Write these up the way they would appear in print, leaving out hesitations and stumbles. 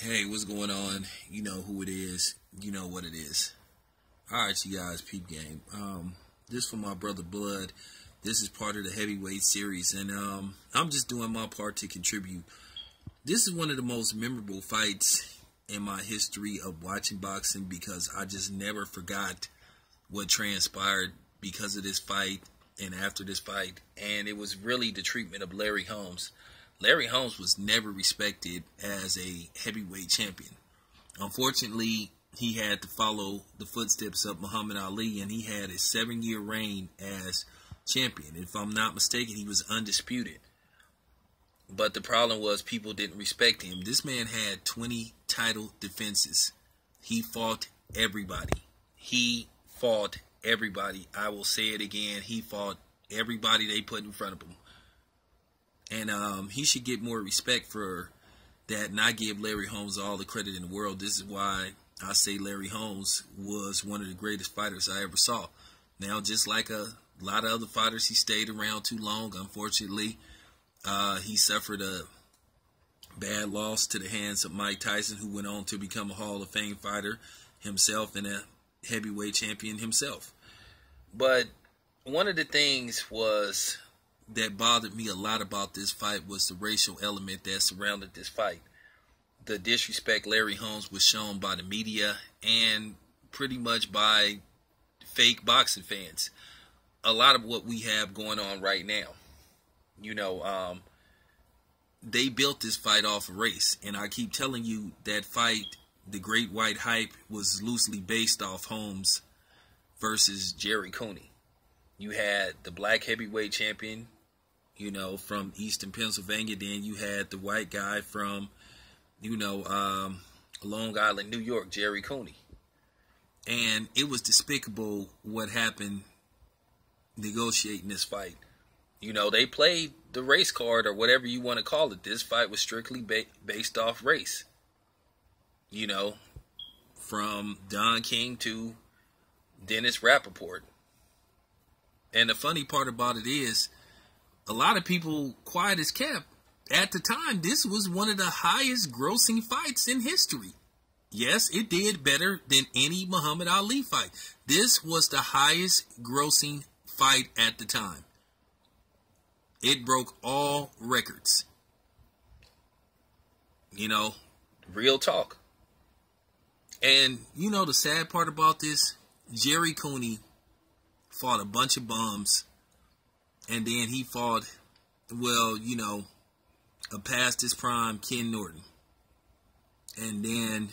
Hey, what's going on? You know who it is. You know what it is. Alright, you guys, peep game. This for my brother Blood. This is part of the heavyweight series, and I'm just doing my part to contribute. This is one of the most memorable fights in my history of watching boxing because I just never forgot what transpired because of this fight and after this fight. And it was really the treatment of Larry Holmes. Larry Holmes was never respected as a heavyweight champion. Unfortunately, he had to follow the footsteps of Muhammad Ali, and he had a 7-year reign as champion. If I'm not mistaken, he was undisputed. But the problem was people didn't respect him. This man had 20 title defenses. He fought everybody. He fought everybody. I will say it again. He fought everybody they put in front of him. And he should get more respect for that, and I give Larry Holmes all the credit in the world. This is why I say Larry Holmes was one of the greatest fighters I ever saw. Now, just like a lot of other fighters, he stayed around too long. Unfortunately, he suffered a bad loss to the hands of Mike Tyson, who went on to become a Hall of Fame fighter himself and a heavyweight champion himself. But one of the things that bothered me a lot about this fight was the racial element that surrounded this fight. The disrespect Larry Holmes was shown by the media and pretty much by fake boxing fans. A lot of what we have going on right now. You know, they built this fight off of race. And I keep telling you that fight, the Great White Hype, was loosely based off Holmes versus Jerry Cooney. You had the black heavyweight champion, you know, from Eastern Pennsylvania. Then you had the white guy from, you know, Long Island, New York, Jerry Cooney. And it was despicable what happened negotiating this fight. You know, they played the race card or whatever you want to call it. This fight was strictly based off race. You know, from Don King to Dennis Rappaport. And the funny part about it is, a lot of people quiet as kept. At the time, this was one of the highest grossing fights in history. Yes, it did better than any Muhammad Ali fight. This was the highest grossing fight at the time. It broke all records. You know, real talk. And you know the sad part about this? Jerry Cooney fought a bunch of bums. And then he fought, well, you know, a past his prime Ken Norton. And then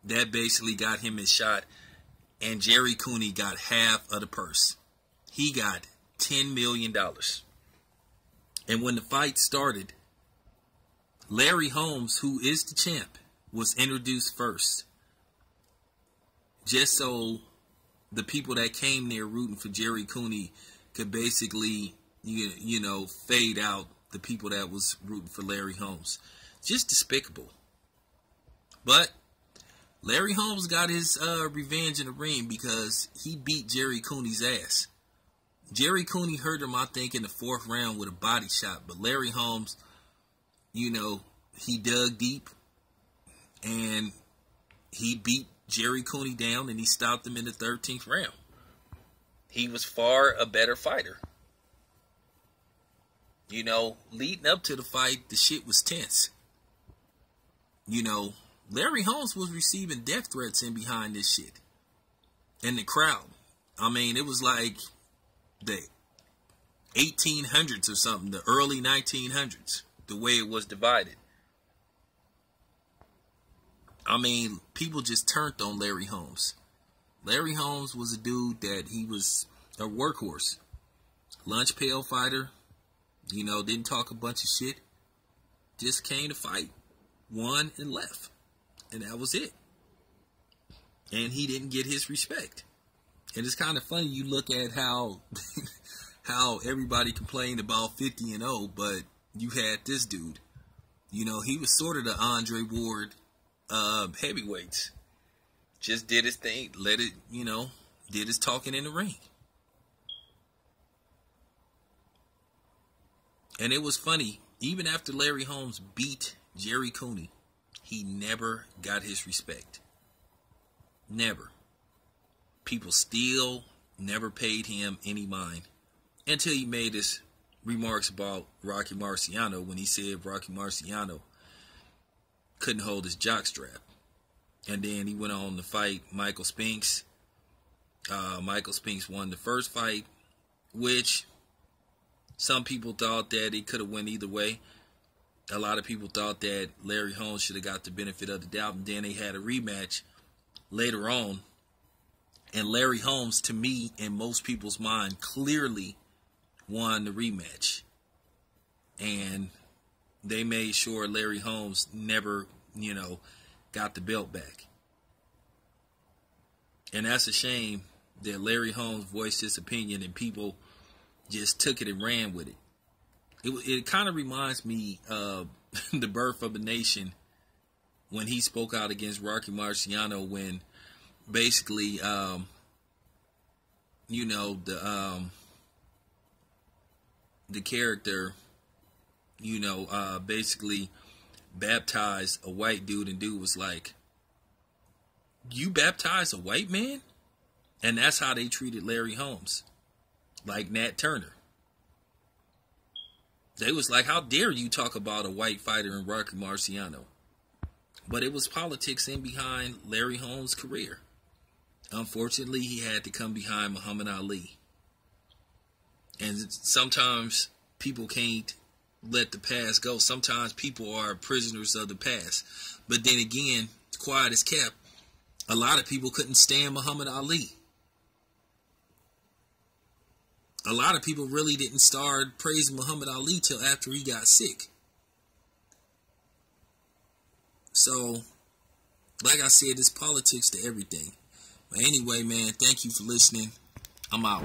that basically got him his shot. And Jerry Cooney got half of the purse. He got $10 million. And when the fight started, Larry Holmes, who is the champ, was introduced first. Just so the people that came there rooting for Jerry Cooney could basically, you know, fade out the people that was rooting for Larry Holmes. Just despicable. But Larry Holmes got his revenge in the ring because he beat Jerry Cooney's ass. Jerry Cooney hurt him, I think, in the 4th round with a body shot. But Larry Holmes, you know, he dug deep and he beat Jerry Cooney down and he stopped him in the 13th round. He was far a better fighter. You know, leading up to the fight, the shit was tense. You know, Larry Holmes was receiving death threats in behind this shit. And the crowd. I mean, it was like the 1800s or something, the early 1900s, the way it was divided. I mean, people just turned on Larry Holmes. Larry Holmes was a dude that he was a workhorse. Lunch pail fighter. You know, didn't talk a bunch of shit. Just came to fight. Won and left. And that was it. And he didn't get his respect. And it's kind of funny, you look at how how everybody complained about 50-0, but you had this dude. You know, he was sort of the Andre Ward heavyweights. Just did his thing, let it, you know, did his talking in the ring. And it was funny, even after Larry Holmes beat Jerry Cooney he never got his respect. Never. People still never paid him any mind until he made his remarks about Rocky Marciano when he said Rocky Marciano couldn't hold his jockstrap. And then he went on to fight Michael Spinks. Michael Spinks won the first fight, which some people thought that it could have went either way. A lot of people thought that Larry Holmes should have got the benefit of the doubt. And then they had a rematch later on. And Larry Holmes, to me, in most people's mind, clearly won the rematch. And they made sure Larry Holmes never, got the belt back. And that's a shame that Larry Holmes voiced his opinion and people just took it and ran with it. It kind of reminds me of The Birth of a Nation when he spoke out against Rocky Marciano, when basically, the character, basically baptized a white dude, and dude was like, "You baptized a white man?" And that's how they treated Larry Holmes, like Nat Turner. They was like, "How dare you talk about a white fighter in Rocky Marciano?" But it was politics in behind Larry Holmes' career. Unfortunately, he had to come behind Muhammad Ali. And sometimes people can't let the past go. Sometimes people are prisoners of the past. But then again, quiet as kept, a lot of people couldn't stand Muhammad Ali. A lot of people really didn't start praising Muhammad Ali till after he got sick. So, like I said, it's politics to everything. But anyway, man, thank you for listening. I'm out.